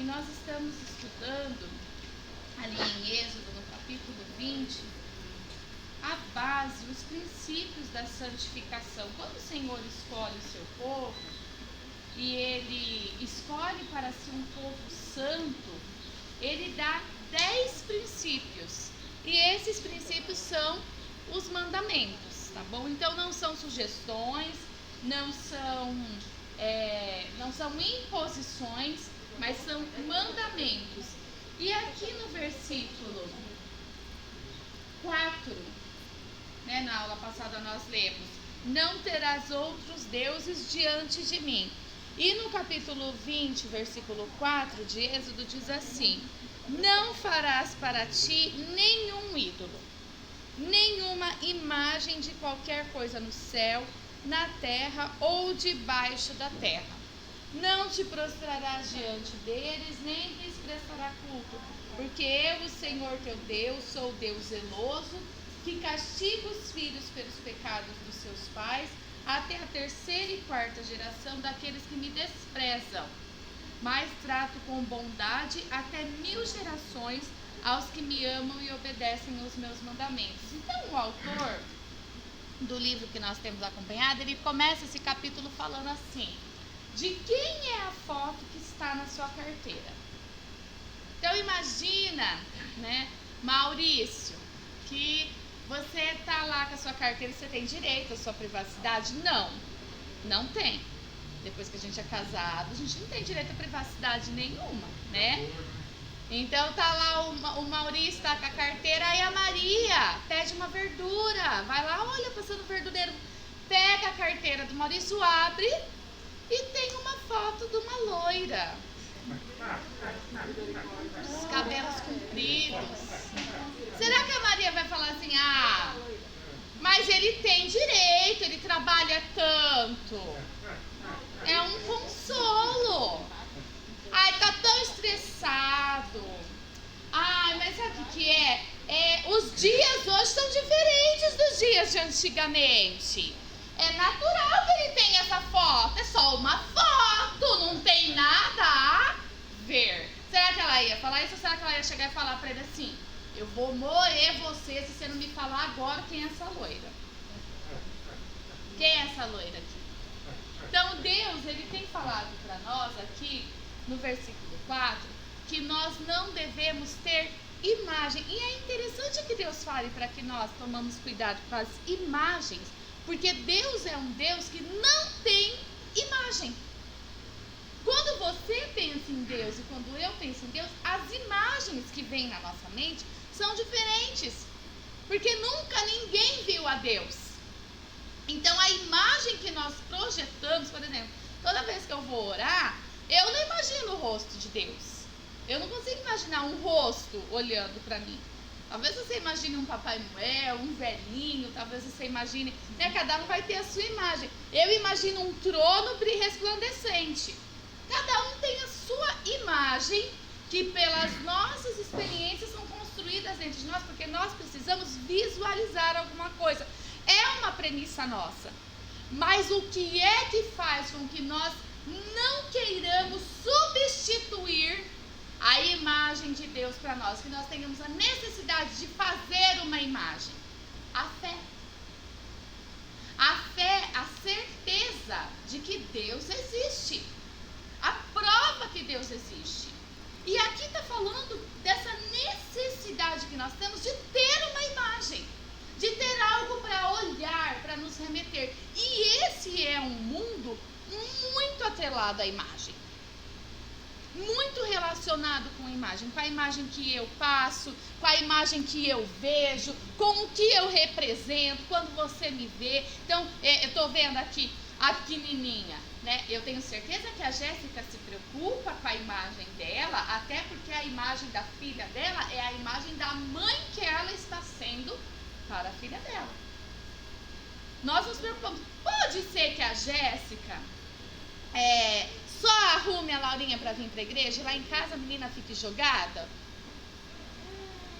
E nós estamos estudando ali em Êxodo, no capítulo 20, a base, os princípios da santificação. Quando o Senhor escolhe o seu povo, e Ele escolhe para si um povo santo, Ele dá 10 princípios. E esses princípios são os mandamentos, tá bom? Então não são sugestões, não são imposições, mas são mandamentos. E aqui no versículo 4, né, na aula passada nós lemos: não terás outros deuses diante de mim. E no capítulo 20, versículo 4 de Êxodo diz assim: não farás para ti nenhum ídolo, nenhuma imagem de qualquer coisa no céu, na terra ou debaixo da terra. Não te prostrarás diante deles, nem lhes prestará culto, porque eu, o Senhor teu Deus, sou Deus zeloso, que castiga os filhos pelos pecados dos seus pais, até a 3ª e 4ª geração daqueles que me desprezam. Mas trato com bondade até 1000 gerações aos que me amam e obedecem aos meus mandamentos. Então o autor do livro que nós temos acompanhado, ele começa esse capítulo falando assim: de quem é a foto que está na sua carteira? Então imagina, né, Maurício, que você está lá com a sua carteira e você tem direito à sua privacidade? Não tem. Depois que a gente é casado, a gente não tem direito à privacidade nenhuma, né? Então tá lá o Maurício, tá com a carteira, aí a Maria pede uma verdura, vai lá, olha, passando o verdureiro, pega a carteira do Maurício, abre e tem uma foto de uma loira, os cabelos compridos. Será que a Maria vai falar assim: ah, mas ele tem direito, ele trabalha tanto, é um consolo. Ai, tá tão estressado. Ai, mas sabe o que é? Os dias hoje são diferentes dos dias de antigamente. É natural que ele tenha essa foto. É só uma foto, não tem nada a ver. Será que ela ia falar isso ou será que ela ia chegar e falar pra ele assim: eu vou moer você se você não me falar agora quem é essa loira? Quem é essa loira aqui? Então Deus, ele tem falado para nós aqui no versículo 4 que nós não devemos ter imagem. E é interessante que Deus fale para que nós tomamos cuidado com as imagens, porque Deus é um Deus que não tem imagem. Quando você pensa em Deus e quando eu penso em Deus, as imagens que vêm na nossa mente são diferentes, porque nunca ninguém viu a Deus. Então a imagem que nós projetamos, por exemplo, toda vez que eu vou orar, eu não imagino o rosto de Deus. Eu não consigo imaginar um rosto olhando para mim. Talvez você imagine um Papai Noel, um velhinho, talvez você imagine, né, cada um vai ter a sua imagem. Eu imagino um trono resplandecente. Cada um tem a sua imagem, que pelas nossas experiências são construídas dentro de nós, porque nós precisamos visualizar alguma coisa. É uma premissa nossa. Mas o que é que faz com que nós não queiramos substituir a imagem de Deus para nós? Que nós tenhamos a necessidade de fazer uma imagem. A fé. A fé, a certeza de que Deus existe. A prova que Deus existe. E aqui está falando dessa necessidade que nós temos de ter uma imagem, de ter algo para olhar, para nos remeter. E esse é um mundo muito atrelado à imagem, muito relacionado com a imagem que eu passo, com a imagem que eu vejo, com o que eu represento quando você me vê. Então, eu estou vendo aqui a pequenininha, né? Eu tenho certeza que a Jéssica se preocupa com a imagem dela, até porque a imagem da filha dela é a imagem da mãe que ela está sendo para a filha dela. Nós nos preocupamos. Pode ser que a Jéssica só arrume a Laurinha para vir para a igreja e lá em casa a menina fique jogada?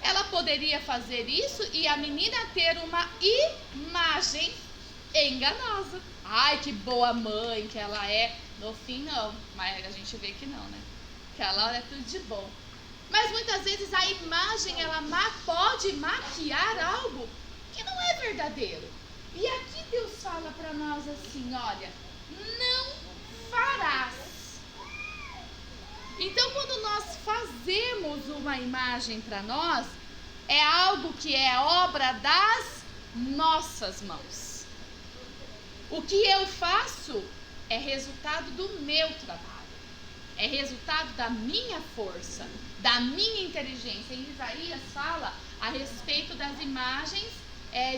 Ela poderia fazer isso e a menina ter uma imagem enganosa. Ai, que boa mãe que ela é. No fim, não. Mas a gente vê que não, né? Aquela hora é tudo de bom. Mas muitas vezes a imagem, ela pode maquiar algo que não é verdadeiro. E aqui Deus fala para nós assim, olha, não farás. Então, quando nós fazemos uma imagem para nós, é algo que é obra das nossas mãos. O que eu faço é resultado do meu trabalho. É resultado da minha força, da minha inteligência. Em Isaías fala a respeito das imagens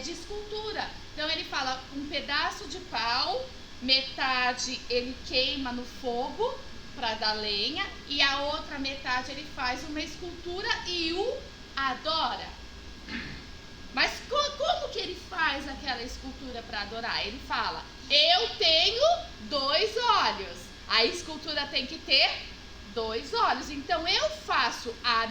de escultura. Então ele fala um pedaço de pau, metade ele queima no fogo para dar lenha, e a outra metade ele faz uma escultura e o adora. Mas como que ele faz aquela escultura para adorar? Ele fala, eu tenho 2 olhos. A escultura tem que ter 2 olhos. Então eu faço a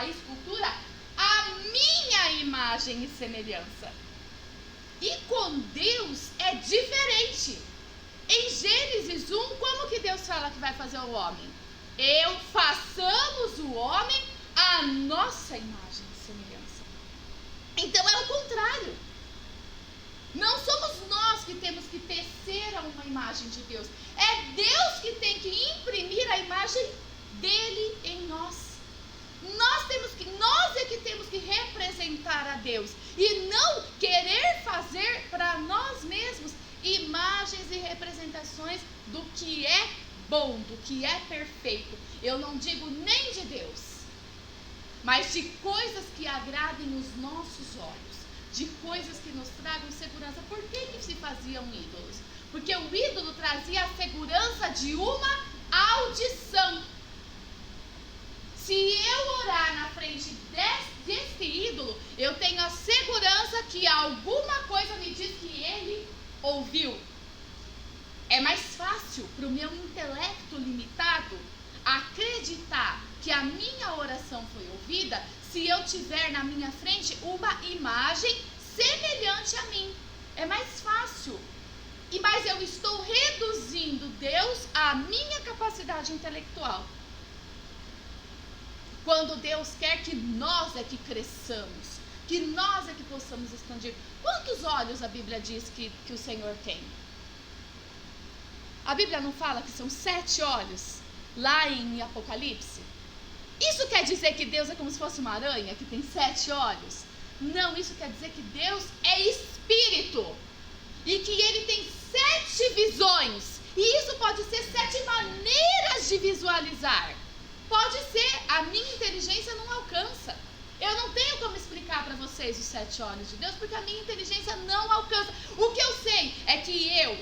escultura a minha imagem e semelhança. E com Deus é diferente. Em Gênesis 1, como que Deus fala que vai fazer o homem? Façamos o homem a nossa imagem e semelhança. Então é o contrário. Não somos nós que temos que tecer uma imagem de Deus. É Deus que tem que imprimir a imagem dele em nós. Nós é que temos que representar a Deus e não querer fazer para nós mesmos imagens e representações do que é bom, do que é perfeito. Eu não digo nem de Deus, mas de coisas que agradem os nossos olhos, de coisas que nos tragam segurança. Por que se faziam ídolos? Porque o ídolo trazia a segurança de uma audição. Se eu orar na frente desse ídolo, eu tenho a segurança que alguma coisa me diz que ele ouviu. É mais fácil para o meu intelecto limitado acreditar que a minha oração foi ouvida se eu tiver na minha frente uma imagem semelhante a mim. É mais fácil. Mas eu estou reduzindo Deus à minha capacidade intelectual. Quando Deus quer que nós é que cresçamos, que nós é que possamos expandir. Quantos olhos a Bíblia diz que o Senhor tem? A Bíblia não fala que são 7 olhos lá em Apocalipse? Isso quer dizer que Deus é como se fosse uma aranha que tem 7 olhos? Não, isso quer dizer que Deus é espírito e que ele tem 7 visões. E isso pode ser 7 maneiras de visualizar. Pode ser, a minha inteligência não alcança. Eu não tenho como explicar para vocês os 7 olhos de Deus, porque a minha inteligência não alcança. O que eu sei é que eu,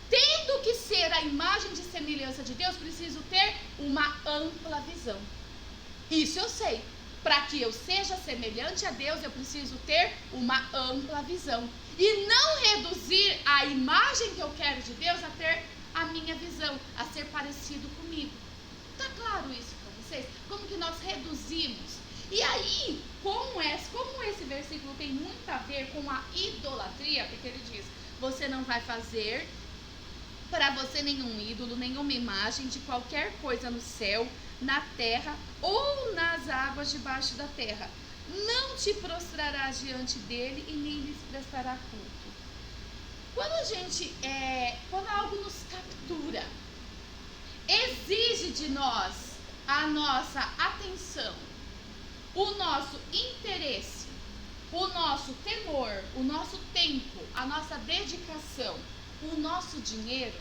tendo que ser a imagem de semelhança de Deus, preciso ter uma ampla visão. Isso eu sei. Para que eu seja semelhante a Deus, eu preciso ter uma ampla visão. E não reduzir a imagem que eu quero de Deus a ter a minha visão, a ser parecido comigo. Tá claro isso para vocês? Como que nós reduzimos? E aí, como esse versículo tem muito a ver com a idolatria, porque ele diz, você não vai fazer para você nenhum ídolo, nenhuma imagem de qualquer coisa no céu, na terra ou nas águas debaixo da terra. Não te prostrarás diante dele e nem lhes prestará culto. Quando algo nos captura, exige de nós a nossa atenção, o nosso interesse, o nosso temor, o nosso tempo, a nossa dedicação, o nosso dinheiro,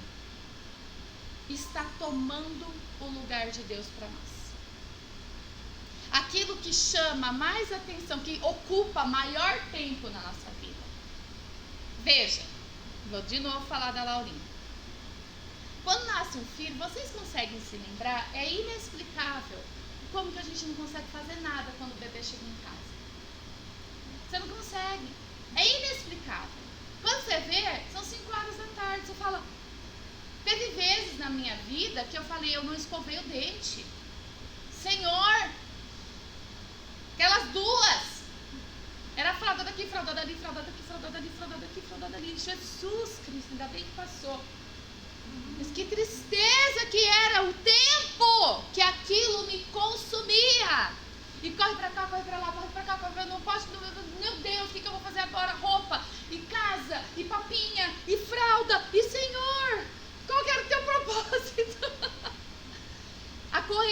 está tomando o lugar de Deus para nós. Aquilo que chama mais atenção, que ocupa maior tempo na nossa vida. Veja, vou de novo falar da Laurinha. Quando nasce um filho, vocês conseguem se lembrar? É inexplicável como que a gente não consegue fazer nada quando o bebê chega em casa. Você não consegue. É inexplicável. Quando você vê, são 5 horas da tarde. Você fala, teve vezes na minha vida que eu falei, eu não escovei o dente. Senhor, aquelas 2. Era fralda daqui, fralda dali, fralda daqui, fralda dali, fralda daqui, fralda dali. Jesus Cristo, ainda bem que passou. Mas que tristeza que era o tempo que a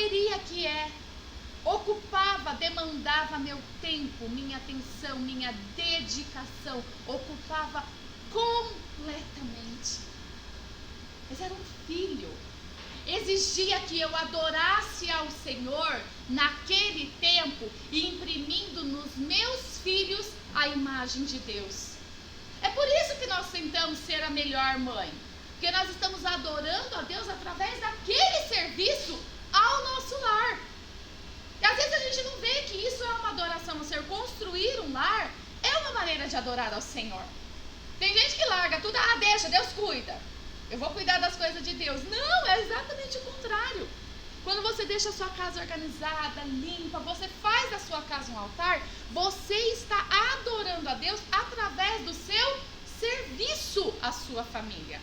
correria que é, ocupava, demandava meu tempo, minha atenção, minha dedicação, ocupava completamente. Mas era um filho, exigia que eu adorasse ao Senhor naquele tempo e imprimindo nos meus filhos a imagem de Deus. É por isso que nós tentamos ser a melhor mãe, porque nós estamos adorando a Deus através daquele serviço ao nosso lar. E às vezes a gente não vê que isso é uma adoração ao Senhor. Construir um lar é uma maneira de adorar ao Senhor. Tem gente que larga tudo, deixa, Deus cuida. Eu vou cuidar das coisas de Deus. Não, é exatamente o contrário. Quando você deixa a sua casa organizada, limpa, você faz da sua casa um altar, você está adorando a Deus através do seu serviço à sua família.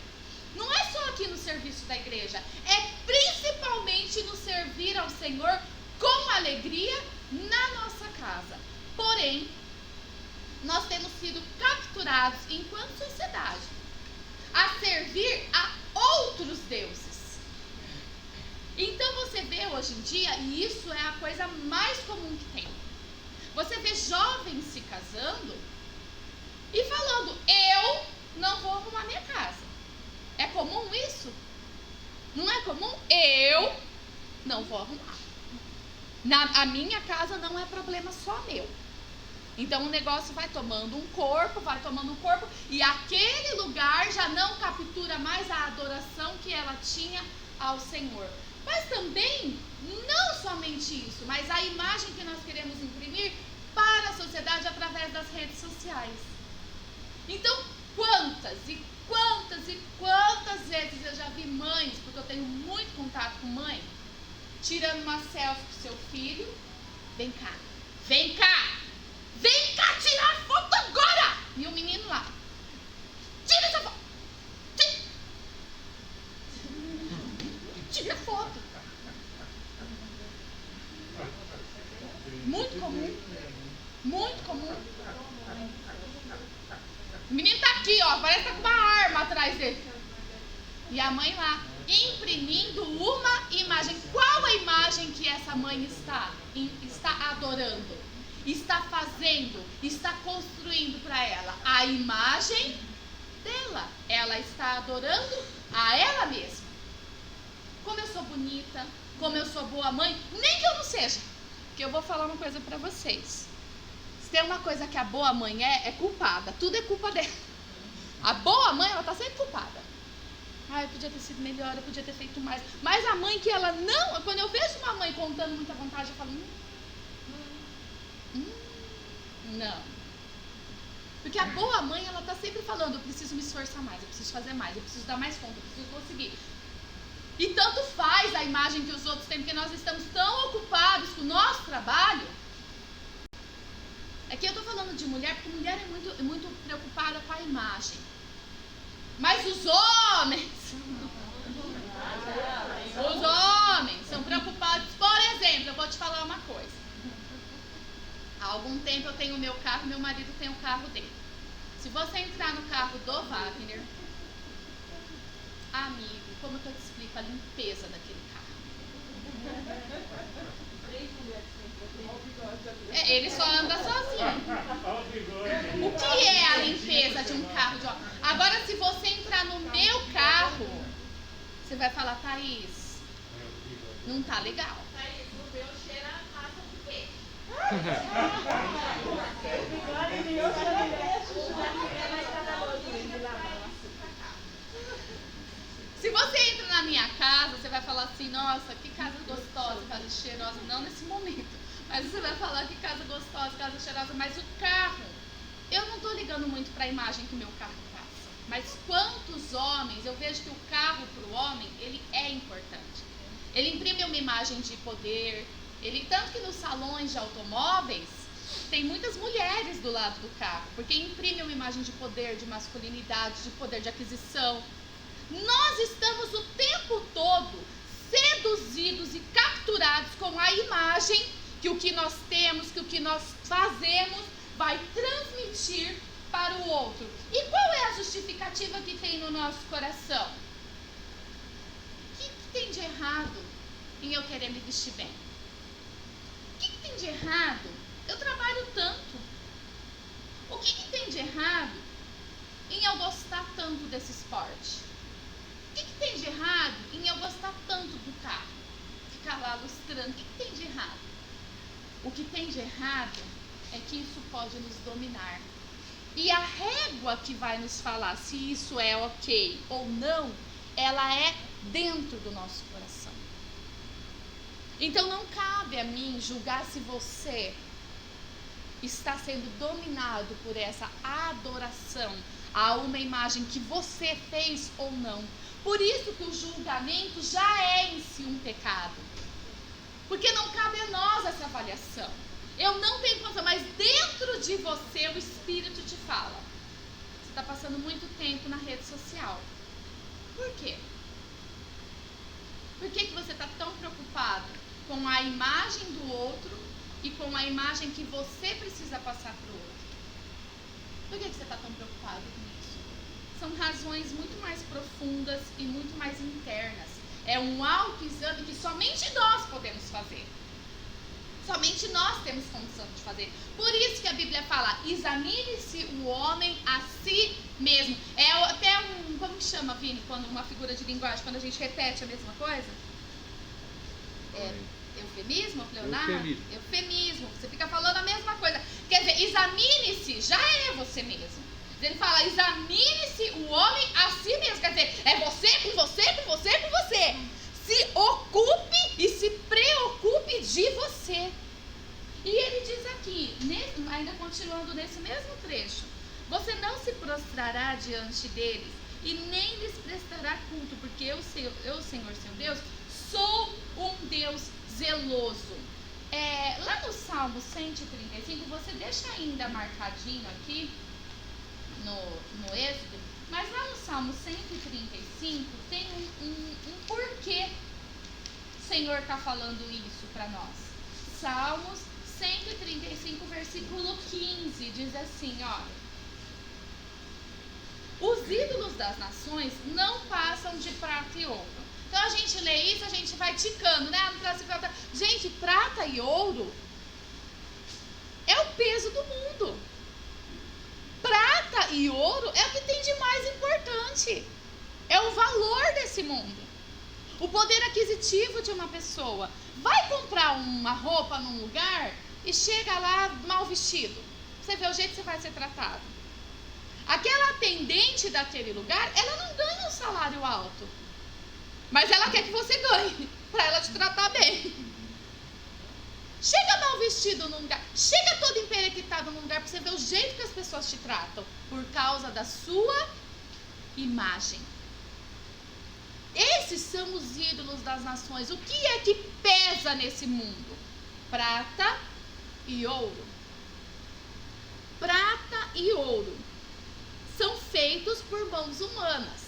Não é só aqui no serviço da igreja, é principalmente no servir ao Senhor com alegria na nossa casa. Porém, nós temos sido capturados enquanto sociedade a servir a outros deuses. Então você vê hoje em dia, e isso é a coisa mais comum que tem, você vê jovens se casando e falando, eu não vou arrumar minha casa. É comum isso? Não é comum? Eu não vou arrumar. A minha casa não é problema só meu. Então o negócio vai tomando um corpo, e aquele lugar já não captura mais a adoração que ela tinha ao Senhor. Mas também, não somente isso, mas a imagem que nós queremos imprimir para a sociedade através das redes sociais. Então, quantas vezes eu já vi mães, porque eu tenho muito contato com mãe, tirando uma selfie com seu filho, vem cá tirar foto agora! E o menino lá, tira essa foto! Tira foto! Muito comum. O menino tá aqui, parece que tá com uma arma atrás dele. E a mãe lá, imprimindo uma imagem. Qual a imagem que essa mãe está adorando? Está fazendo, está construindo para ela? A imagem dela. Ela está adorando a ela mesma. Como eu sou bonita, como eu sou boa mãe, nem que eu não seja. Porque eu vou falar uma coisa para vocês. Se tem uma coisa que a boa mãe é culpada. Tudo é culpa dela. A boa mãe, ela está sempre culpada. Eu podia ter sido melhor, eu podia ter feito mais. Mas a mãe que ela não... Quando eu vejo uma mãe contando muita vontade, eu falo... Não. Porque a boa mãe, ela está sempre falando, eu preciso me esforçar mais, eu preciso fazer mais, eu preciso dar mais conta, eu preciso conseguir. E tanto faz a imagem que os outros têm, porque nós estamos tão ocupados com o nosso trabalho. Aqui eu estou falando de mulher, porque mulher é muito preocupada com a imagem. Mas os homens são preocupados. Por exemplo, eu vou te falar uma coisa. Há algum tempo eu tenho o meu carro, meu marido tem o carro dele. Se você entrar no carro do Wagner, amigo, como que eu te explico a limpeza daquele carro? Ele só anda sozinho. O que é a limpeza de um carro de homem? Agora, se você entrar no meu carro, você vai falar, Thaís, não tá legal. Thaís, o meu cheira a massa do peixe. Se você entra na minha casa, você vai falar assim, nossa, que casa gostosa, casa cheirosa. Não nesse momento. Mas você vai falar que casa gostosa, casa cheirosa. Mas o carro, eu não estou ligando muito para a imagem que o meu carro passa. Mas quantos homens, eu vejo que o carro para o homem, ele é importante. Ele imprime uma imagem de poder. Tanto que nos salões de automóveis, tem muitas mulheres do lado do carro. Porque imprime uma imagem de poder, de masculinidade, de poder de aquisição. Nós estamos o tempo todo seduzidos e capturados com a imagem que o que nós temos, que o que nós fazemos vai transmitir para o outro. E qual é a justificativa que tem no nosso coração? O que tem de errado em eu querer me vestir bem? O que tem de errado? Eu trabalho tanto. O que tem de errado em eu gostar tanto desse esporte? O que tem de errado em eu gostar tanto do carro? Ficar lá lustrando. O que tem de errado? O que tem de errado é que isso pode nos dominar. E a régua que vai nos falar se isso é ok ou não, ela é dentro do nosso coração. Então não cabe a mim julgar se você está sendo dominado por essa adoração a uma imagem que você fez ou não. Por isso que o julgamento já é em si um pecado. Porque não cabe a nós essa avaliação. Eu não tenho condição, mas dentro de você o Espírito te fala. Você está passando muito tempo na rede social. Por quê? Por que você está tão preocupado com a imagem do outro e com a imagem que você precisa passar para o outro? Por que você está tão preocupado com isso? São razões muito mais profundas e muito mais internas. É um autoexame que somente nós podemos fazer. Somente nós temos condição de fazer. Por isso que a Bíblia fala, examine-se o homem a si mesmo. É até um, como que chama, Vini, quando uma figura de linguagem, quando a gente repete a mesma coisa? Eufemismo, Leonardo? Eufemismo. Você fica falando a mesma coisa. Quer dizer, examine-se, já é você mesmo. Ele fala, examine-se o homem a si mesmo. Quer dizer, é você com você, com você, com você. Se ocupe e se preocupe de você. E ele diz aqui, ainda continuando nesse mesmo trecho, você não se prostrará diante deles e nem lhes prestará culto, porque eu, Senhor, seu Deus, sou um Deus zeloso. Lá no Salmo 135, você deixa ainda marcadinho aqui no Êxodo, mas lá no Salmo 135 tem um porquê o Senhor está falando isso para nós. Salmos 135, versículo 15, diz assim, olha. Os ídolos das nações não passam de prata e ouro. Então a gente lê isso, a gente vai ticando, né? Gente, prata e ouro é o peso do mundo. Prata e ouro é o que tem de mais importante. É o valor desse mundo. O poder aquisitivo de uma pessoa. Vai comprar uma roupa num lugar e chega lá mal vestido. Você vê o jeito que você vai ser tratado. Aquela atendente daquele lugar, ela não ganha um salário alto. Mas ela quer que você ganhe, para ela te tratar bem. Chega mal vestido num lugar, chega todo emperequitado num lugar, para você ver o jeito que as pessoas te tratam. Por causa da sua imagem. Esses são os ídolos das nações. O que é que pesa nesse mundo? Prata e ouro. Prata e ouro são feitos por mãos humanas.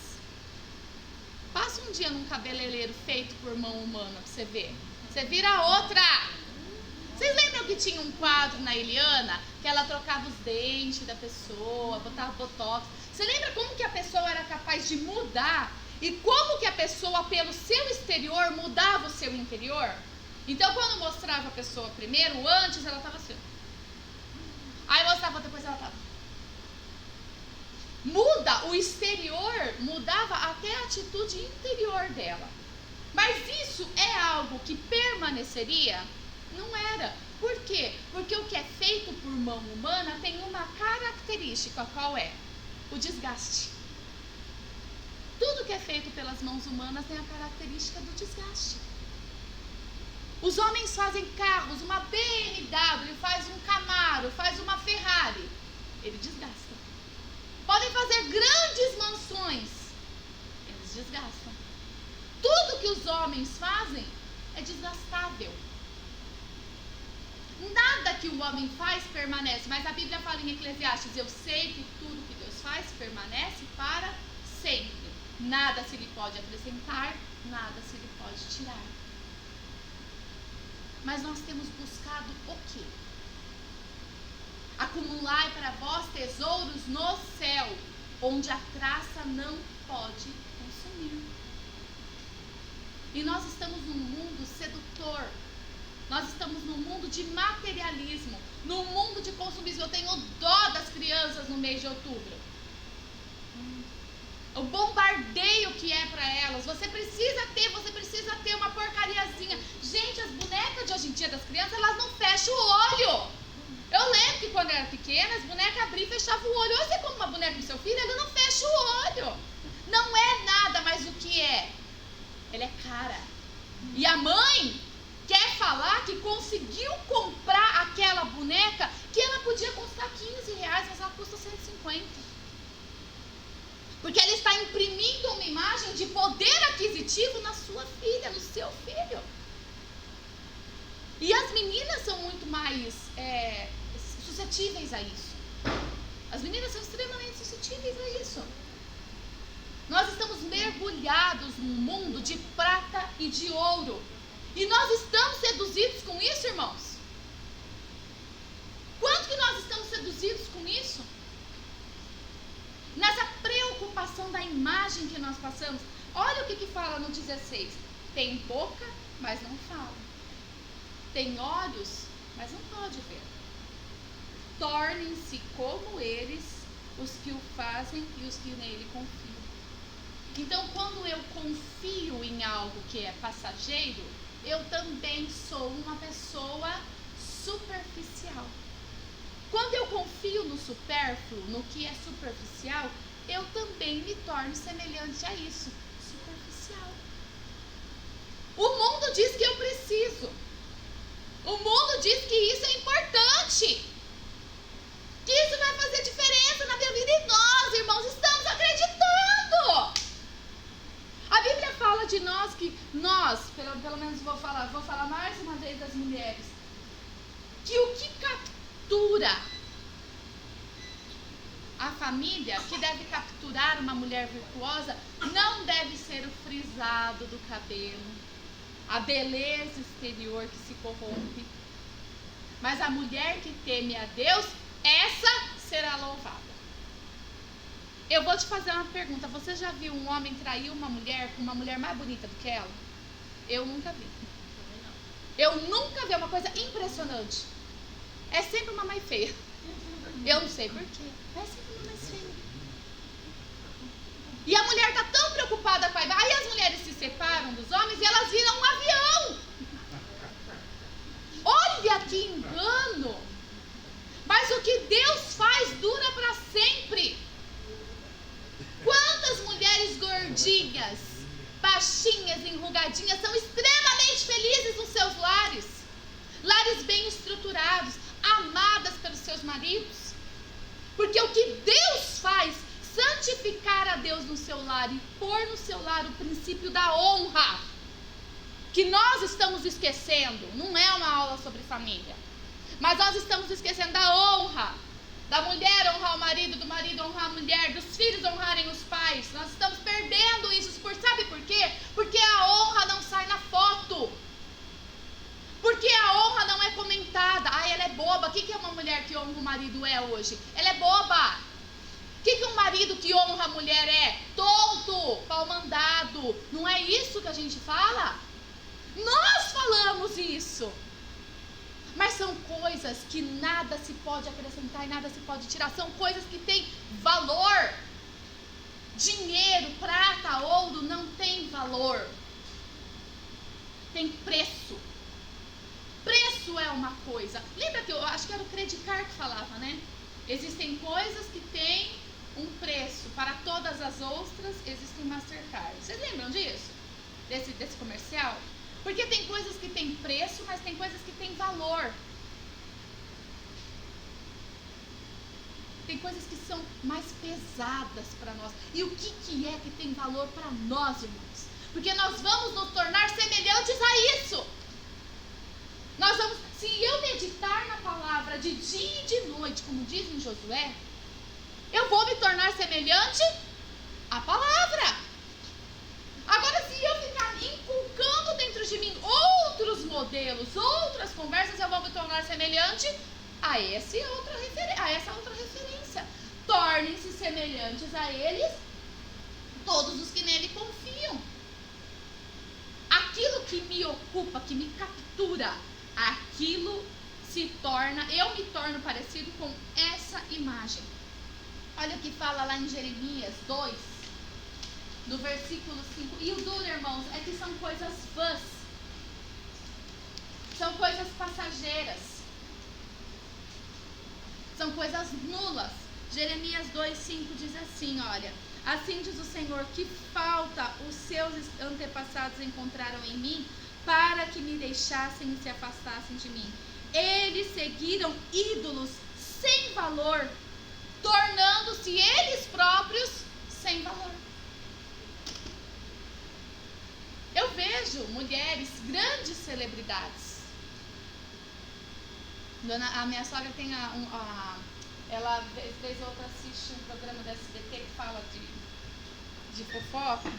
Passa um dia num cabeleireiro feito por mão humana pra você ver. Você vira outra. Vocês lembram que tinha um quadro na Eliana que ela trocava os dentes da pessoa, botava botox? Você lembra como que a pessoa era capaz de mudar? E como que a pessoa, pelo seu exterior, mudava o seu interior? Então, quando mostrava a pessoa primeiro, antes ela tava assim. Aí mostrava depois ela tava. Muda o exterior, mudava até a atitude interior dela. Mas isso é algo que permaneceria? Não era. Por quê? Porque o que é feito por mão humana tem uma característica, qual é? O desgaste. Tudo que é feito pelas mãos humanas tem a característica do desgaste. Os homens fazem carros, uma BMW, faz um Camaro, faz uma Ferrari. Ele desgasta. Podem fazer grandes mansões. Eles desgastam. Tudo que os homens fazem é desgastável. Nada que o homem faz permanece. Mas a Bíblia fala em Eclesiastes, eu sei que tudo que Deus faz permanece para sempre. Nada se lhe pode acrescentar, nada se lhe pode tirar. Mas nós temos buscado o quê? Acumulai para vós tesouros no céu, onde a traça não pode consumir. E nós estamos num mundo estamos num mundo de materialismo, num mundo de consumismo. Eu tenho dó das crianças no mês de outubro. O bombardeio que é para elas. Você precisa ter uma porcariazinha. Gente, as bonecas de hoje em dia das crianças, elas não fecham o olho. Eu lembro que quando eu era pequena, as bonecas abriam e fechavam o olho. Hoje você compra uma boneca do seu filho, ela não fecha o olho. Não é nada, mas o que é? Ela é cara. E a mãe quer falar que conseguiu comprar aquela boneca que ela podia custar R$15, mas ela custa 150. Porque ela está imprimindo uma imagem de poder aquisitivo na sua filha, no seu filho. E as meninas são muito mais suscetíveis a isso. As meninas são extremamente suscetíveis a isso. Nós estamos mergulhados num mundo de prata e de ouro. E nós estamos seduzidos com isso, irmãos? Quanto que nós estamos seduzidos com isso? Nessa preocupação da imagem que nós passamos. Olha o que fala no 16. Tem boca, mas não fala. Tem olhos, mas não pode ver. Tornem-se como eles os que o fazem e os que nele confiam. Então, quando eu confio em algo que é passageiro, eu também sou uma pessoa superficial. Quando eu confio no supérfluo, no que é superficial, eu também me torno semelhante a isso, superficial. O mundo diz que eu preciso. O mundo diz que isso é importante. Que isso vai fazer diferença na minha vida e nós, irmãos, estamos acreditando. A Bíblia fala de nós que nós, pelo menos vou falar mais uma vez das mulheres, que o que captura a família, que deve capturar uma mulher virtuosa, não deve ser o frisado do cabelo, a beleza exterior que se corrompe, mas a mulher que teme a Deus, essa será louvada. Eu vou te fazer uma pergunta. Você já viu um homem trair uma mulher com uma mulher mais bonita do que ela? Eu nunca vi. Eu nunca vi. É uma coisa impressionante. É sempre uma mais feia. Eu não sei porquê. É sempre uma mais feia. E a mulher está tão preocupada com a imagem. Aí as mulheres se separam dos homens e elas viram um avião. Olha que engano. Mas o que Deus faz dura para sempre. Quantas mulheres gordinhas, baixinhas, enrugadinhas são extremamente felizes nos seus lares. Lares bem estruturados, amadas pelos seus maridos. Porque o que Deus faz, santificar a Deus no seu lar e pôr no seu lar o princípio da honra, que nós estamos esquecendo. Não é uma aula sobre família, mas nós estamos esquecendo da honra. Da mulher honrar o marido, do marido honrar a mulher, dos filhos honrarem os pais. Nós estamos perdendo isso. Sabe por quê? Porque a honra não sai na foto. Porque a honra não é comentada. Ah, ela é boba. O que uma mulher que honra o marido é hoje? Ela é boba. O que um marido que honra a mulher é? Tonto, pau mandado. Não é isso que a gente fala? Nós falamos isso. Mas são coisas que nada se pode acrescentar e nada se pode tirar. São coisas que têm valor. Dinheiro, prata, ouro não tem valor. Tem preço. Preço é uma coisa. Lembra que eu acho que era o Credicar que falava, né? Existem coisas que têm um preço. Para todas as outras existem Mastercard. Vocês lembram disso? Desse comercial? Porque tem coisas que têm preço, mas tem coisas que têm valor. Tem coisas que são mais pesadas para nós. E o que é que tem valor para nós, irmãos? Porque nós vamos nos tornar semelhantes a isso. Nós vamos, se eu meditar na palavra de dia e de noite, como diz em Josué, eu vou me tornar semelhante à palavra. Agora, se eu ficar inculcando dentro de mim outros modelos, outras conversas, eu vou me tornar semelhante a essa outra referência. Tornem-se semelhantes a eles todos os que nele confiam. Aquilo que me ocupa, que me captura, aquilo eu me torno parecido com essa imagem. Olha o que fala lá em Jeremias 2, no versículo 5. E o duro, irmãos, é que são coisas vãs. São coisas passageiras. São coisas nulas. Jeremias 2,5 diz assim, olha. Assim diz o Senhor, que falta os seus antepassados encontraram em mim, para que me deixassem e se afastassem de mim. Eles seguiram ídolos sem valor, tornando-se eles próprios sem valor. Eu vejo mulheres, grandes celebridades. A minha sogra tem ela, vez ou outra, assiste um programa da SBT que fala de fofoca.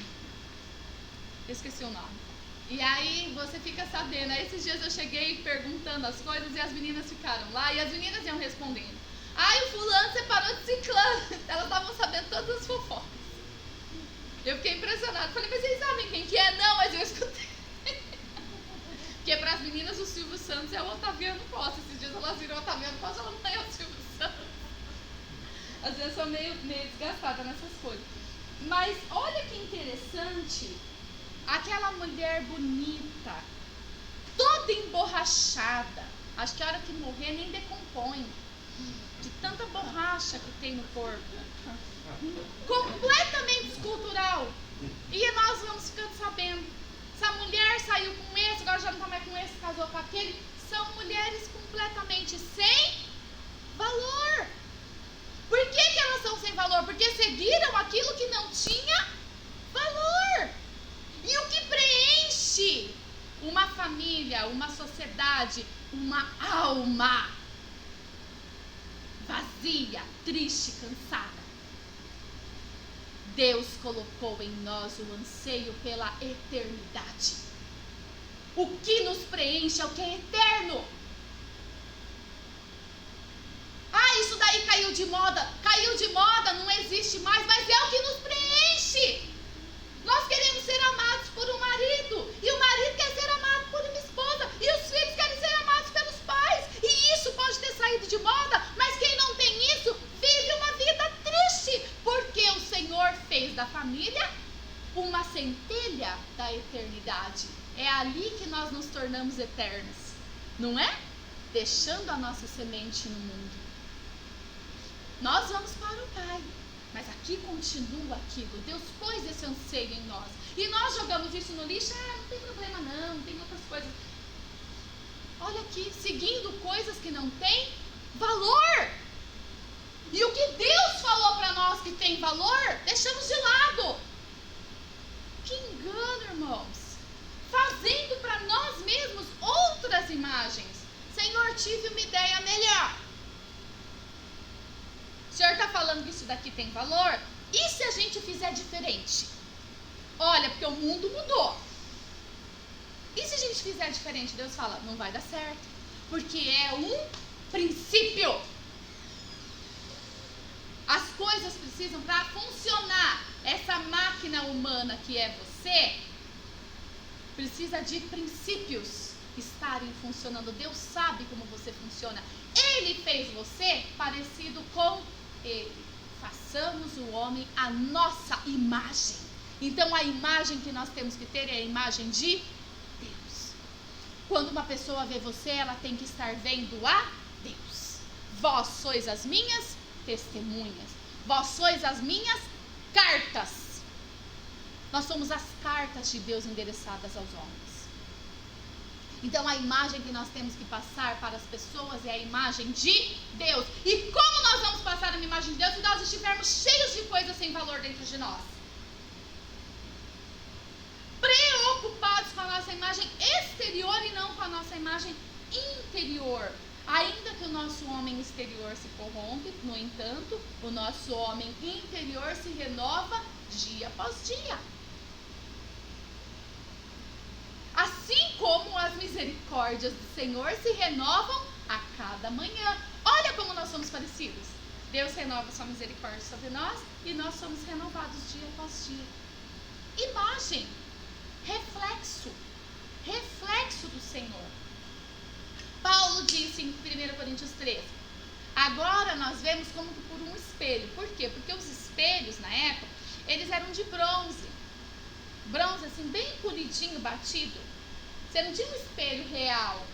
Eu esqueci o nome. E aí você fica sabendo. Aí esses dias eu cheguei perguntando as coisas e as meninas ficaram lá e as meninas iam respondendo. O fulano separou de ciclano. Elas estavam sabendo todas as fofocas. Eu fiquei impressionada. Falei, mas vocês sabem quem que é? Não, mas eu escutei. Porque para as meninas o Silvio Santos é o Otaviano Costa. Esses dias elas viram o Otaviano Costa, ela não é o Silvio Santos. Às vezes eu sou meio desgastada nessas coisas. Mas olha que interessante. Aquela mulher bonita, toda emborrachada. Acho que a hora que morrer nem decompõe. De tanta borracha que tem no corpo. Completamente escultural. E nós vamos ficando sabendo. Essa mulher saiu com esse, agora já não está mais com esse, casou com aquele. São mulheres completamente sem valor. Por que elas são sem valor? Porque seguiram aquilo que não tinha valor. E o que preenche uma família, uma sociedade, uma alma vazia, triste, cansada? Deus colocou em nós o anseio pela eternidade. O que nos preenche é o que é eterno. Isso daí caiu de moda. Caiu de moda, não existe mais, mas é o que nos preenche. Nós queremos ser amados por um marido, e o marido quer ser amado por uma esposa, e os filhos querem ser amados pelos pais, e isso pode ter saído de moda, mas quem não tem isso, vive uma vida triste, porque o Senhor fez da família uma centelha da eternidade. É ali que nós nos tornamos eternos, não é? Deixando a nossa semente no mundo. Nós vamos para o Pai. Mas aqui continua aquilo. Deus pôs esse anseio em nós. E nós jogamos isso no lixo. Não tem problema não, tem outras coisas. Olha aqui, seguindo coisas que não têm valor. E o que Deus falou para nós que tem valor, deixamos de lado. Que engano, irmãos. Fazendo para nós mesmos outras imagens. Senhor, tive uma ideia melhor. O Senhor está falando que isso daqui tem valor? E se a gente fizer diferente? Olha, porque o mundo mudou. E se a gente fizer diferente? Deus fala, não vai dar certo. Porque é um princípio. As coisas precisam, para funcionar, essa máquina humana que é você, precisa de princípios estarem funcionando. Deus sabe como você funciona. Ele fez você parecido com Ele. Façamos o homem a nossa imagem. Então a imagem que nós temos que ter é a imagem de Deus. Quando uma pessoa vê você, ela tem que estar vendo a Deus. Vós sois as minhas testemunhas. Vós sois as minhas cartas. Nós somos as cartas de Deus endereçadas aos homens. Então a imagem que nós temos que passar para as pessoas é a imagem de Deus. E como nós vamos passar uma imagem de Deus se nós estivermos cheios de coisas sem valor dentro de nós? Preocupados com a nossa imagem exterior e não com a nossa imagem interior. Ainda que o nosso homem exterior se corrompe, no entanto, o nosso homem interior se renova dia após dia. Assim como as misericórdias do Senhor se renovam a cada manhã. Olha como nós somos parecidos. Deus renova sua misericórdia sobre nós e nós somos renovados dia após dia. Imagem, reflexo do Senhor. disse em 1 Coríntios 13. Agora nós vemos como que por um espelho. Por quê? Porque os espelhos, na época, eles eram de bronze. Bronze, assim, bem polidinho, batido. Você não tinha um espelho real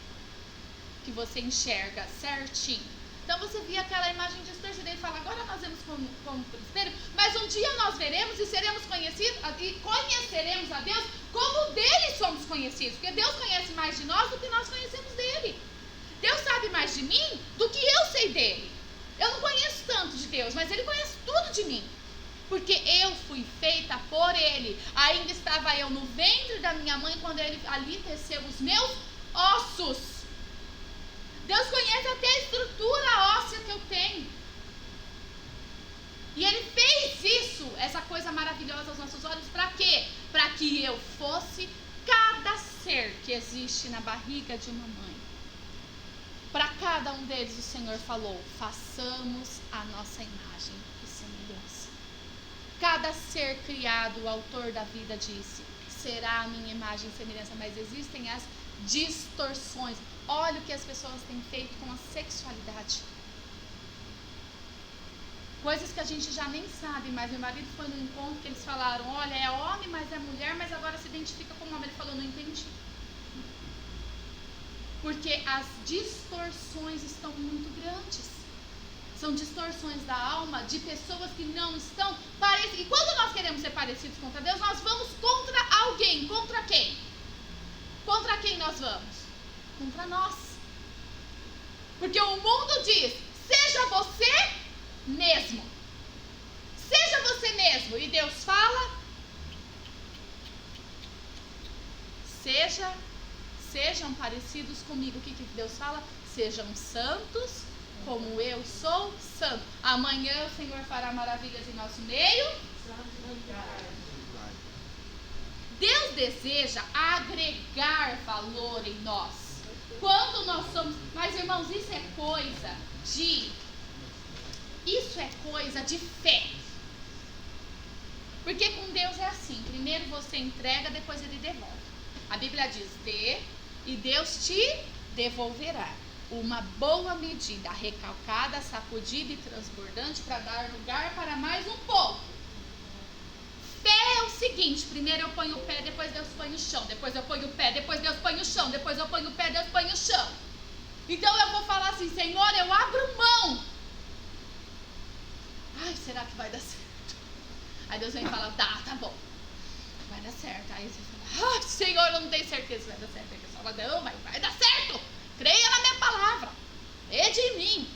que você enxerga certinho. Então você via aquela imagem distorcida e fala, agora nós vemos como por espelho, mas um dia nós veremos e seremos conhecidos e conheceremos a Deus como dele somos conhecidos, porque Deus conhece mais de nós do que nós conhecemos dele. Deus sabe mais de mim do que eu sei dele. Eu não conheço tanto de Deus, mas ele conhece tudo de mim, porque eu fui feita por ele. Ainda estava eu no ventre da minha mãe quando ele ali teceu os meus ossos. Deus conhece até a estrutura óssea que eu tenho. E ele fez isso, essa coisa maravilhosa aos nossos olhos, para quê? Para que eu fosse cada ser que existe na barriga de uma mãe. Para cada um deles o Senhor falou, façamos a nossa imagem e semelhança. Cada ser criado, o autor da vida disse, será a minha imagem e semelhança, mas existem as distorções. Olha o que as pessoas têm feito com a sexualidade. Coisas que a gente já nem sabe, mas meu marido foi no encontro que eles falaram, olha, é homem, mas é mulher, mas agora se identifica como homem. Ele falou, não entendi. Porque as distorções estão muito grandes. São distorções da alma de pessoas que não estão parecidas. E quando nós queremos ser parecidos contra Deus, nós vamos contra alguém. Contra quem? Contra quem nós vamos? Contra nós. Porque o mundo diz, seja você mesmo. Seja você mesmo. E Deus fala, sejam parecidos comigo. O que Deus fala? Sejam santos como eu sou santo. Amanhã o Senhor fará maravilhas em nosso meio. Deus deseja agregar valor em nós. Quando nós somos... Mas, irmãos, isso é coisa de fé. Porque com Deus é assim. Primeiro você entrega, depois ele devolve. A Bíblia diz, dê e Deus te devolverá. Uma boa medida, recalcada, sacudida e transbordante para dar lugar para mais um pouco. Fé é o seguinte, primeiro eu ponho o pé, depois Deus põe o chão, depois eu ponho o pé, depois Deus põe o chão, depois eu ponho o pé, Deus põe o chão. Então eu vou falar assim, Senhor, eu abro mão. Ai, será que vai dar certo? Aí Deus vem e fala, tá bom, vai dar certo. Aí você fala, ai, Senhor, eu não tenho certeza se vai dar certo. Aí a pessoa fala, não, vai dar certo. Creia na minha palavra. Crede em mim.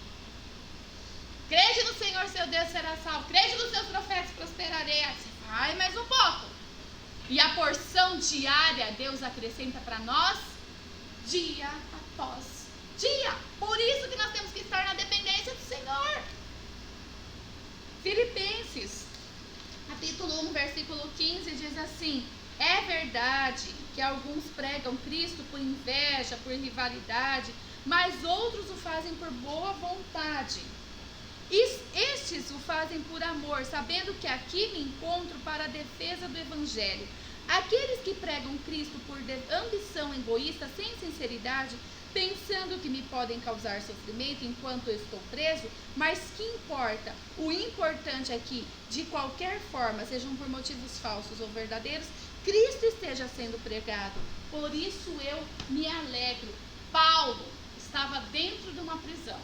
Crede no Senhor, seu Deus, será salvo. Crede nos seus profetas, prosperarei. Aí você vai mais um pouco. E a porção diária, Deus acrescenta para nós, dia após dia. Por isso que nós temos que estar na dependência do Senhor. Filipenses, capítulo 1, versículo 15, diz assim, é verdade que alguns pregam Cristo por inveja, por rivalidade, mas outros o fazem por boa vontade. Estes o fazem por amor, sabendo que aqui me encontro para a defesa do Evangelho. Aqueles que pregam Cristo por ambição egoísta, sem sinceridade, pensando que me podem causar sofrimento enquanto eu estou preso, mas que importa? O importante é que, de qualquer forma, sejam por motivos falsos ou verdadeiros, Cristo esteja sendo pregado. Por isso eu me alegro. Paulo estava dentro de uma prisão.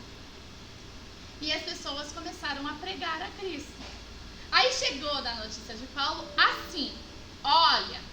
E as pessoas começaram a pregar a Cristo. Aí chegou da notícia de Paulo assim, olha,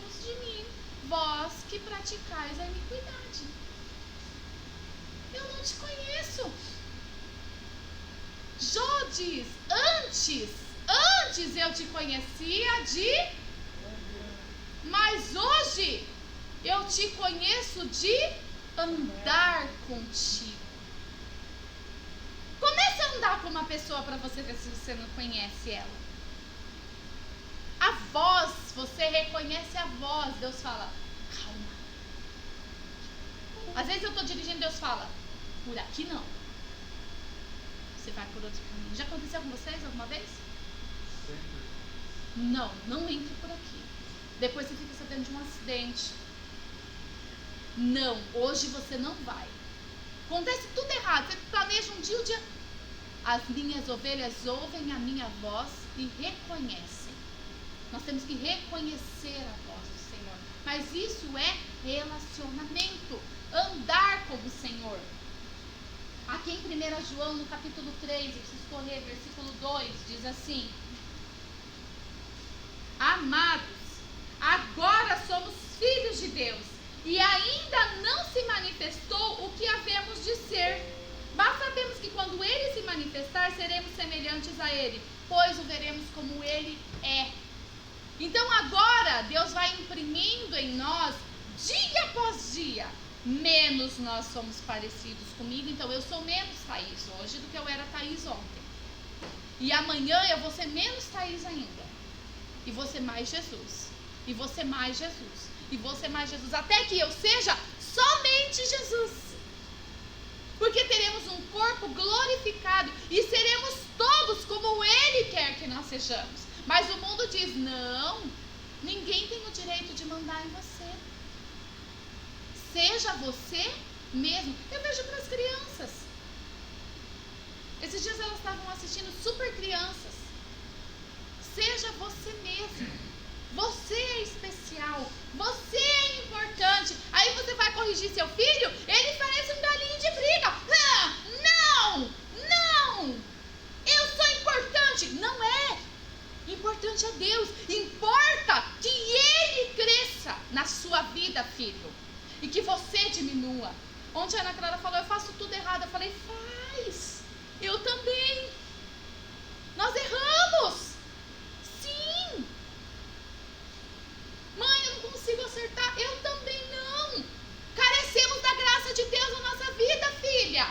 separai-vos de mim, vós que praticais a iniquidade. Eu não te conheço. Jó diz, antes eu te conhecia mas hoje eu te conheço de andar contigo. Comece a andar com uma pessoa para você ver se você não conhece ela. A voz, você reconhece a voz. Deus fala, calma. Às vezes eu estou dirigindo, Deus fala, por aqui não. Você vai por outro caminho. Já aconteceu com vocês alguma vez? Sempre. Não entre por aqui. Depois você fica sabendo de um acidente. Não, hoje você não vai. Acontece tudo errado. Você planeja um dia. As minhas ovelhas ouvem a minha voz e reconhecem. Nós temos que reconhecer a voz do Senhor. Mas isso é relacionamento. Andar com o Senhor. Aqui em 1 João, no capítulo 3, eu preciso correr, versículo 2, diz assim: Amados, agora somos filhos de Deus, e ainda não se manifestou o que havemos de ser. Mas sabemos que quando Ele se manifestar, seremos semelhantes a Ele, pois o veremos como Ele é. Então agora, Deus vai imprimindo em nós, dia após dia, menos nós somos parecidos comigo. Então eu sou menos Thaís hoje do que eu era Thaís ontem. E amanhã eu vou ser menos Thaís ainda. E vou ser mais Jesus. E vou ser mais Jesus. E vou ser mais Jesus. Até que eu seja somente Jesus. Porque teremos um corpo glorificado. E seremos todos como Ele quer que nós sejamos. Mas o mundo diz, não, ninguém tem o direito de mandar em você. Seja você mesmo. Eu vejo para as crianças. Esses dias elas estavam assistindo Super Crianças. Seja você mesmo. Você é especial. Você é importante. Aí você vai corrigir seu filho, ele parece um galinho de briga. Não. Eu sou importante. Não é. Importante é Deus. Importa que Ele cresça na sua vida, filho. E que você diminua. Ontem a Ana Clara falou, eu faço tudo errado. Eu falei, faz. Eu também. Nós erramos. Sim. Mãe, eu não consigo acertar. Eu também não. Carecemos da graça de Deus na nossa vida, filha.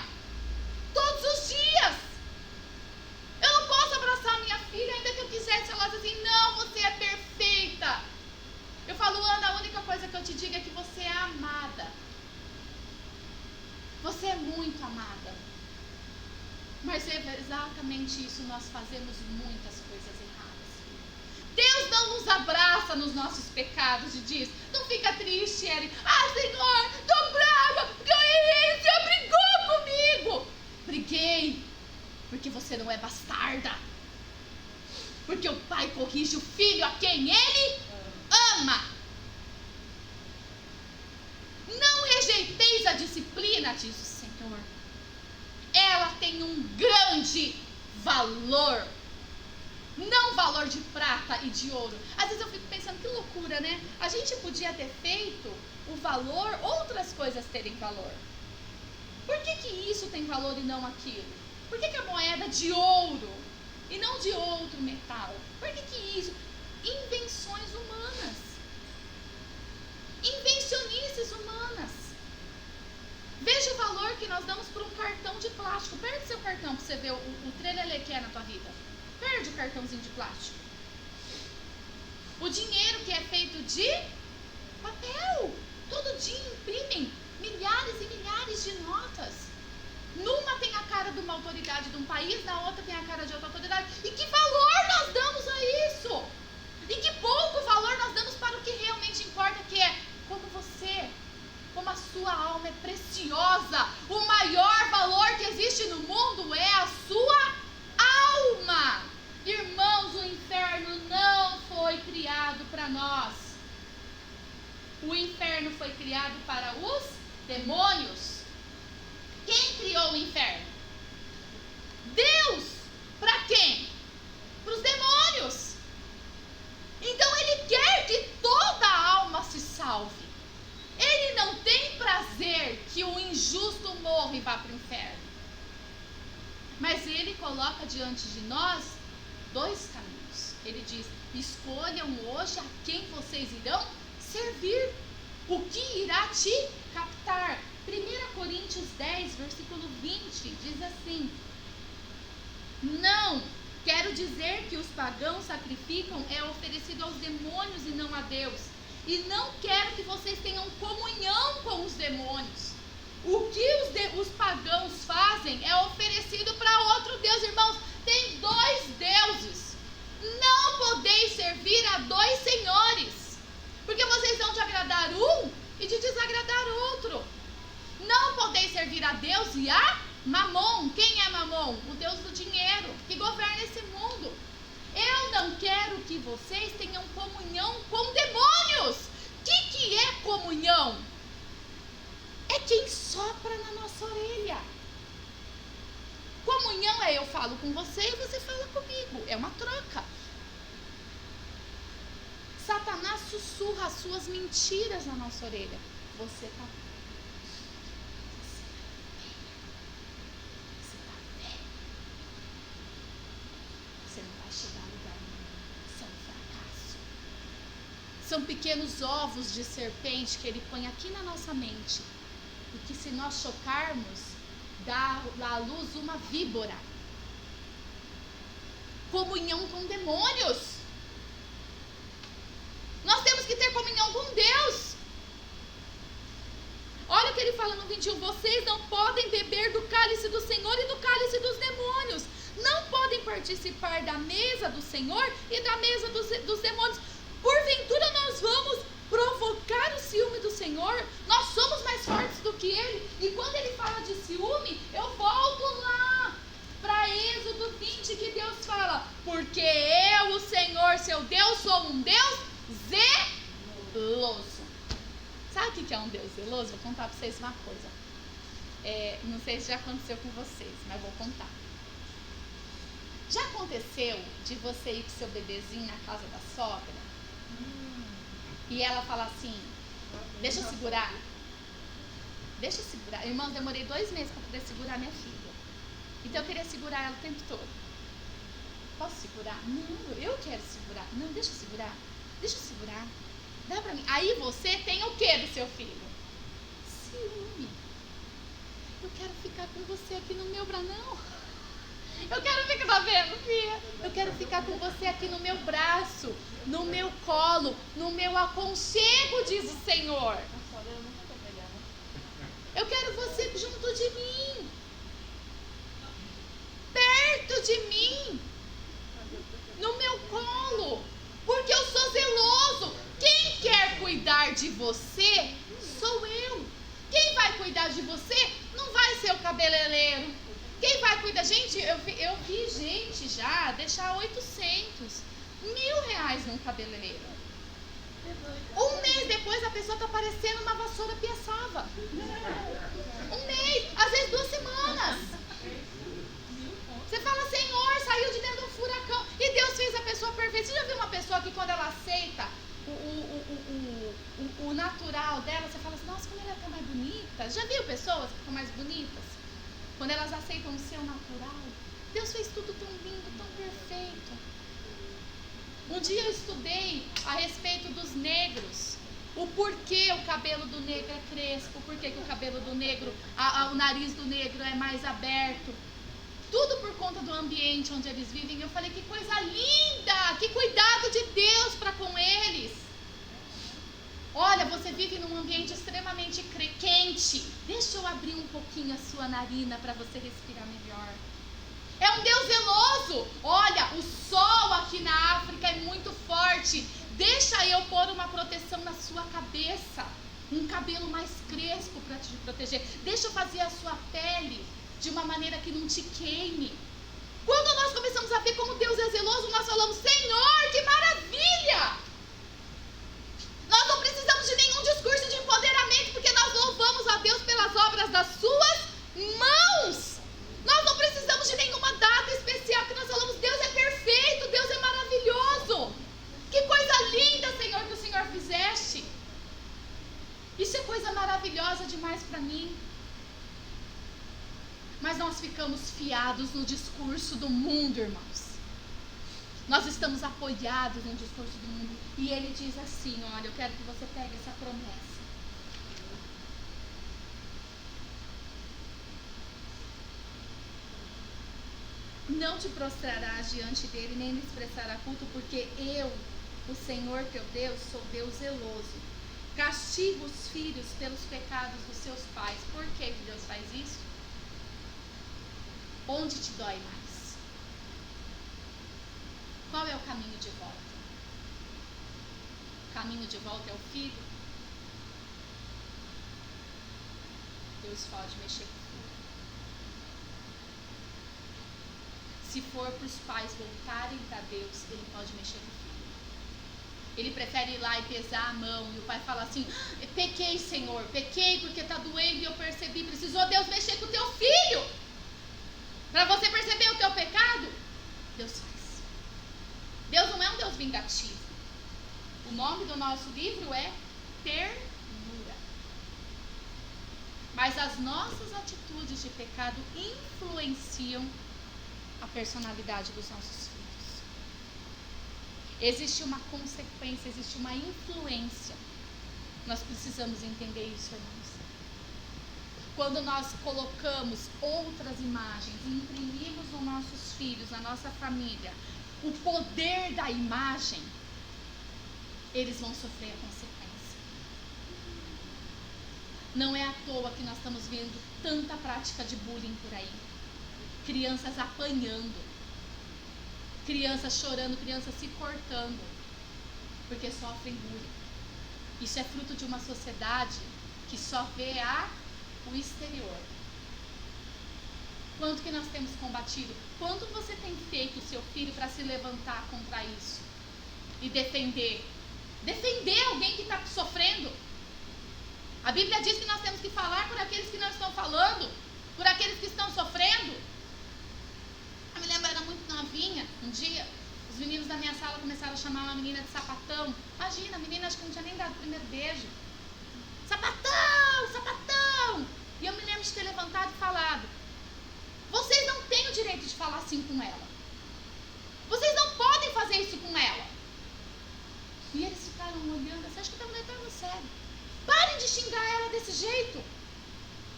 Todos os dias. Eu não posso abraçar minha filha, ainda que eu quisesse. Ela diz assim, não, você é perfeita. Eu falo, Ana, a única coisa que eu te digo é que você é amada. Você é muito amada. Mas é exatamente isso, nós fazemos muitas coisas erradas. Deus não nos abraça nos nossos pecados e diz, não fica triste, Eri. Senhor, tô brava, porque eu errei, o Senhor brigou comigo. Briguei, porque você não é bastarda. Porque o pai corrige o filho a quem ele ama. Não rejeiteis a disciplina, diz o Senhor. Ela tem um grande valor. Não valor de prata e de ouro. Às vezes eu fico pensando, que loucura, né? A gente podia ter feito o valor, outras coisas terem valor. Por que isso tem valor e não aquilo? Por que a moeda de ouro e não de outro metal? Por que isso? Invenções humanas. Invencionices humanas. Veja o valor que nós damos por um cartão de plástico. Perde seu cartão para você ver o trelelê que é na tua vida. Perde o cartãozinho de plástico. O dinheiro que é feito de papel. Todo dia imprimem milhares e milhares de notas. Numa tem a cara de uma autoridade de um país, na outra tem a cara de outra autoridade. E que valor nós damos a isso? E que pouco valor nós damos para o que realmente importa, que é como você, como a sua alma é preciosa. O maior valor que existe no mundo é a sua alma. Irmãos, o inferno não foi criado para nós. O inferno foi criado para os demônios. Quem criou o inferno? Deus. Para quem? Para os demônios. Então ele quer que toda a alma inferno. Mas ele coloca diante de nós 2 caminhos. Ele diz: escolham hoje a quem vocês irão servir, o que irá te captar. 1 Coríntios 10, versículo 20, diz assim: não quero dizer que os pagãos sacrificam é oferecido aos demônios e não a Deus. E não quero que vocês tenham comunhão com os demônios. O que os pagãos fazem é oferecido para outro Deus. Irmãos, tem 2 deuses. Não podeis servir a 2 senhores, porque vocês vão de agradar um e de desagradar outro. Não podeis servir a Deus e a Mamon. Quem é Mamon? O Deus do dinheiro, que governa esse mundo. Eu não quero que vocês tenham comunhão com demônios. O que é comunhão? É quem sopra na nossa orelha. Comunhão é eu falo com você e você fala comigo. É uma troca. Satanás sussurra as suas mentiras na nossa orelha. Você está velho. Você não vai chegar a lugar nenhum. Você é um fracasso. São pequenos ovos de serpente que ele põe aqui na nossa mente. E que se nós chocarmos, dá à luz uma víbora. Comunhão com demônios. Nós temos que ter comunhão com Deus. Olha o que ele fala no 21. Vocês não podem beber do cálice do Senhor e do cálice dos demônios. Não podem participar da mesa do Senhor e da mesa dos demônios. Porventura nós vamos provocar o ciúme do Senhor? Nós somos mais fortes do que Ele. E quando Ele fala de ciúme, eu volto lá para Êxodo 20, que Deus fala: porque eu, o Senhor, seu Deus, sou um Deus zeloso. Sabe o que é um Deus zeloso? Vou contar para vocês uma coisa. Não sei se já aconteceu com vocês, mas vou contar. Já aconteceu de você ir com seu bebezinho na casa da sogra? E ela fala assim: deixa eu segurar. Deixa eu segurar. Irmão, demorei 2 meses para poder segurar minha filha. Então eu queria segurar ela o tempo todo. Posso segurar? Não, eu quero segurar. Não, deixa eu segurar. Deixa eu segurar. Dá pra mim. Aí você tem o que do seu filho? Ciúme. Eu quero ficar com você aqui no meu branão. Eu quero ficar, tá vendo, filha? Eu quero ficar com você aqui no meu braço, no meu colo, no meu aconchego, diz o Senhor. Eu quero você junto de mim, perto de mim, no meu colo, porque eu sou zeloso. Quem quer cuidar de você sou eu. Quem vai cuidar de você não vai ser o cabeleireiro. Quem vai cuidar? Gente, eu vi gente já deixar 800, R$1.000 num cabeleireiro. 1 mês depois a pessoa tá parecendo uma vassoura piaçava. 1 mês, às vezes 2 semanas. Você fala: Senhor, saiu de dentro de um furacão. E Deus fez a pessoa perfeita. Você já viu uma pessoa que quando ela aceita o natural dela, você fala assim: nossa, como ela tá mais bonita. Já viu pessoas que ficam mais bonitas? Quando elas aceitam o seu natural. Deus fez tudo tão lindo, tão perfeito. Um dia eu estudei a respeito dos negros. O porquê o cabelo do negro é crespo. O porquê que o cabelo do negro, o nariz do negro é mais aberto. Tudo por conta do ambiente onde eles vivem. Eu falei: que coisa linda, que cuidado de Deus para com eles. Olha, você vive num ambiente extremamente quente. Deixa eu abrir um pouquinho a sua narina para você respirar melhor. É um Deus zeloso. Olha, o sol aqui na África é muito forte. Deixa eu pôr uma proteção na sua cabeça. Um cabelo mais crespo para te proteger. Deixa eu fazer a sua pele de uma maneira que não te queime. Quando nós começamos a ver como Deus é zeloso, nós falamos: Senhor, que maravilha! Nós não precisamos de nenhum discurso de empoderamento, porque nós louvamos a Deus pelas obras das suas mãos. Nós não precisamos de nenhuma data especial, porque nós falamos: Deus é perfeito, Deus é maravilhoso. Que coisa linda, Senhor, que o Senhor fizeste. Isso é coisa maravilhosa demais para mim. Mas nós ficamos fiados no discurso do mundo, irmãos. Nós estamos apoiados no discurso do mundo. E ele diz assim, olha, eu quero que você pegue essa promessa. Não te prostrarás diante dele, nem lhe expressará culto, porque eu, o Senhor teu Deus, sou Deus zeloso. Castigo os filhos pelos pecados dos seus pais. Por que Deus faz isso? Onde te dói mais? Qual é o caminho de volta? O caminho de volta é o filho? Deus pode mexer com o filho. Se for para os pais voltarem para Deus, ele pode mexer com o filho. Ele prefere ir lá e pesar a mão e o pai fala assim, pequei, Senhor, pequei porque está doendo e eu percebi, precisou Deus mexer com o teu filho para você perceber o teu pecado? Deus faz. Deus não é um Deus vingativo. O nome do nosso livro é ternura. Mas as nossas atitudes de pecado influenciam a personalidade dos nossos filhos. Existe uma consequência, existe uma influência. Nós precisamos entender isso, irmãos. Quando nós colocamos outras imagens e imprimimos nos nossos filhos, na nossa família, o poder da imagem, eles vão sofrer a consequência. Não é à toa que nós estamos vendo tanta prática de bullying por aí. Crianças apanhando, crianças chorando, crianças se cortando, porque sofrem bullying. Isso é fruto de uma sociedade que só vê o exterior. Quanto que nós temos combatido? Quanto você tem feito o seu filho para se levantar contra isso? E defender? Defender alguém que está sofrendo. A Bíblia diz que nós temos que falar por aqueles que não estão falando, por aqueles que estão sofrendo. Eu me lembro, eu era muito novinha, um dia, os meninos da minha sala começaram a chamar uma menina de sapatão. Imagina, a menina acho que não tinha nem dado o primeiro beijo. Sapatão, sapatão! E eu me lembro de ter levantado e falado, vocês não têm o direito de falar assim com ela. Vocês não podem fazer isso com ela. E eles ficaram olhando assim, acho que eu estava levando sério. Parem de xingar ela desse jeito.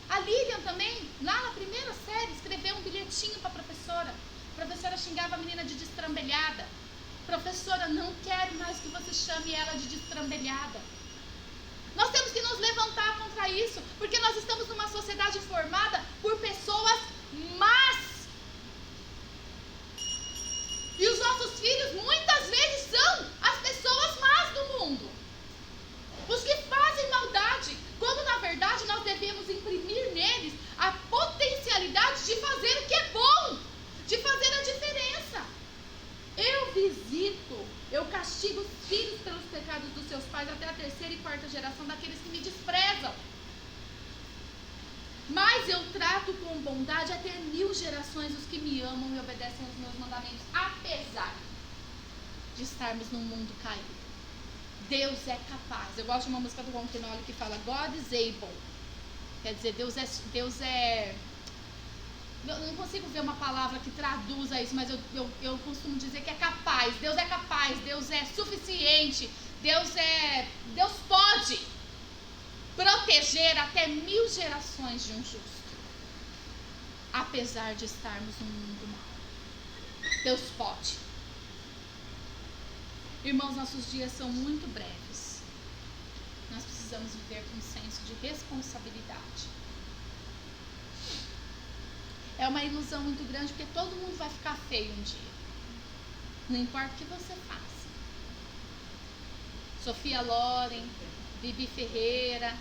A Lilian também, lá na primeira série, escreveu um bilhetinho para a professora. A professora xingava a menina de destrambelhada. Professora, não quero mais que você chame ela de destrambelhada. Nós temos que nos levantar contra isso, porque nós estamos numa sociedade formada por pessoas más. E os nossos filhos muitas vezes são as pessoas más do mundo. Os que fazem maldade, quando na verdade nós devemos imprimir neles a potencialidade de fazer o que é bom, de fazer a diferença. Eu castigo os filhos pelos pecados dos seus pais até a terceira e quarta geração daqueles que me desprezam. Mas eu trato com bondade até 1000 gerações os que me amam e obedecem aos meus mandamentos, apesar de estarmos num mundo caído. Deus é capaz. Eu gosto de uma música do Ron Quinones que fala God is able. Quer dizer, Deus é eu não consigo ver uma palavra que traduza isso, mas eu costumo dizer que é capaz. Deus é capaz, Deus é suficiente, Deus pode proteger até 1000 gerações de um justo, apesar de estarmos num mundo mau. Deus pode. Irmãos, nossos dias são muito breves. Nós precisamos viver com um senso de responsabilidade. É uma ilusão muito grande, porque todo mundo vai ficar feio um dia. Não importa o que você faça. Sofia Loren, Bibi Ferreira,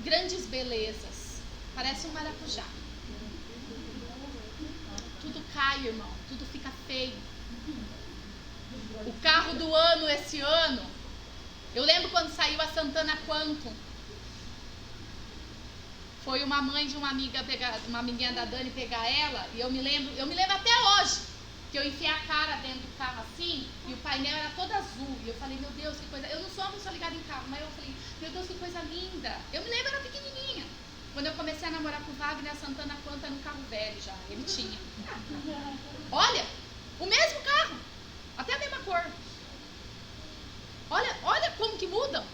grandes belezas. Parece um maracujá. Tudo cai, irmão. Tudo fica feio. O carro do ano esse ano, eu lembro quando saiu a Santana Quantum. Foi uma mãe de uma amiga uma amiguinha da Dani pegar ela, e eu me lembro até hoje, que eu enfiei a cara dentro do carro assim, e o painel era todo azul, e eu falei, meu Deus, que coisa, eu não sou uma pessoa ligada em carro, mas eu falei, meu Deus, que coisa linda, eu me lembro, era pequenininha, Quando eu comecei a namorar com o Wagner, a Santana Quanta era um carro velho já. Ele tinha. Olha, o mesmo carro. Até a mesma cor. Olha como que mudam.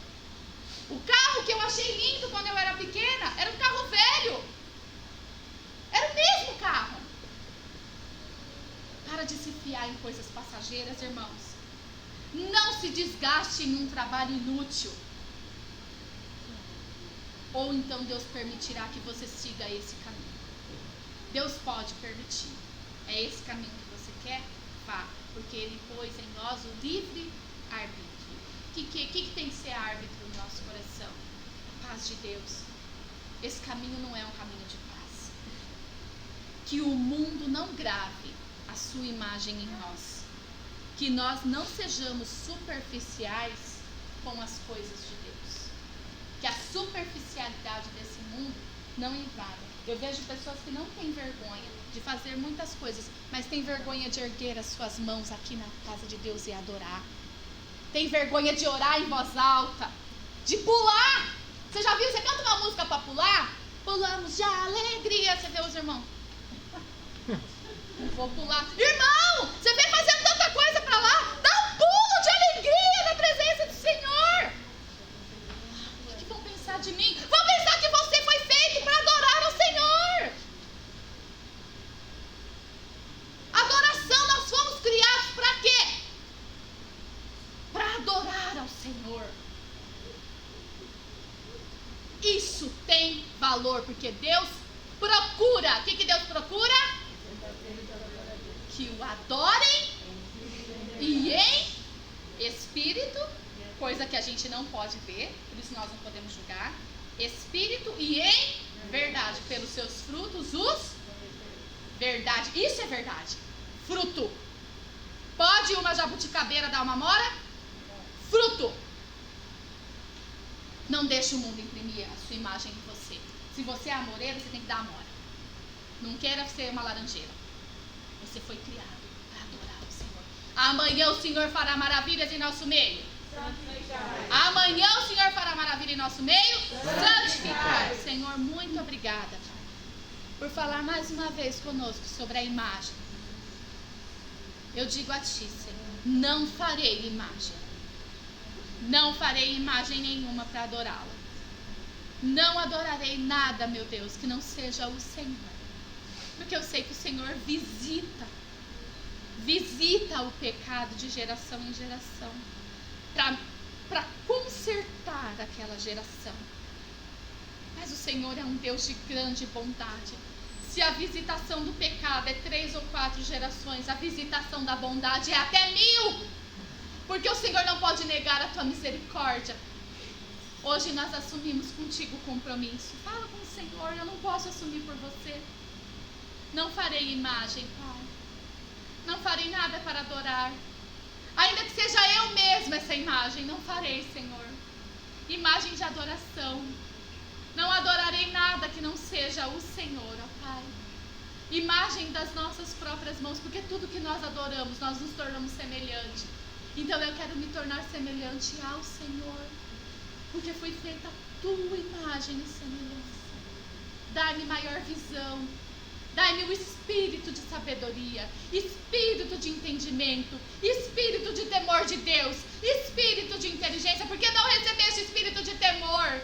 O carro que eu achei lindo quando eu era pequena era um carro velho. Era o mesmo carro. Para de se fiar em coisas passageiras, irmãos. Não se desgaste em um trabalho inútil. Ou então Deus permitirá que você siga esse caminho. Deus pode permitir. É esse caminho que você quer? Vá. Porque Ele pôs em nós o livre arbítrio. O que tem que ser árbitro no nosso coração? A paz de Deus. Esse caminho não é um caminho de paz. Que o mundo não grave a sua imagem em nós. Que nós não sejamos superficiais com as coisas de Deus. Que a superficialidade desse mundo não invada. Eu vejo pessoas que não têm vergonha de fazer muitas coisas, mas têm vergonha de erguer as suas mãos aqui na casa de Deus e adorar. Tem vergonha de orar em voz alta, de pular. Você já viu? Você canta uma música para pular? Pulamos de alegria. Você vê os irmãos? Vou pular. Irmão, você vem fazendo tanta coisa para lá. Dá um pulo de alegria na presença do Senhor. O que vão pensar de mim? Vão pensar que você foi feito para adorar ao Senhor. Adoração, nós fomos criados para quê? Para adorar ao Senhor. Isso tem valor, porque Deus procura. O que Deus procura? Que o adorem e em espírito, coisa que a gente não pode ver, por isso nós não podemos julgar. Espírito e em verdade, pelos seus frutos os verdade. Isso é verdade. Fruto. Pode uma jabuticabeira dar uma amora? Fruto. Não deixe o mundo imprimir a sua imagem em você. Se você é amoreiro, você tem que dar amora. Não queira ser uma laranjeira. Você foi criado para adorar o Senhor. Amanhã o Senhor fará maravilhas em nosso meio. Amanhã o Senhor fará maravilha em nosso meio. Santificar. Senhor, muito obrigada, Pai, por falar mais uma vez conosco sobre a imagem. Eu digo a Ti, Senhor, não farei imagem. Não farei imagem nenhuma para adorá-la. Não adorarei nada, meu Deus, que não seja o Senhor. Porque eu sei que o Senhor visita o pecado de geração em geração. Para consertar aquela geração. Mas o Senhor é um Deus de grande bondade. Se a visitação do pecado é 3 ou 4 gerações, a visitação da bondade é até 1000. Porque o Senhor não pode negar a tua misericórdia. Hoje nós assumimos contigo o compromisso. Fala com o Senhor, eu não posso assumir por você. Não farei imagem, Pai. Não farei nada para adorar. Ainda que seja eu mesma essa imagem, não farei, Senhor. Imagem de adoração. Não adorarei nada que não seja o Senhor, ó Pai. Imagem das nossas próprias mãos, porque tudo que nós adoramos, nós nos tornamos semelhantes. Então eu quero me tornar semelhante ao Senhor, porque fui feita a tua imagem e semelhança. Dá-me maior visão. Dai-me o espírito de sabedoria, espírito de entendimento, espírito de temor de Deus, espírito de inteligência, porque não recebeste espírito de temor,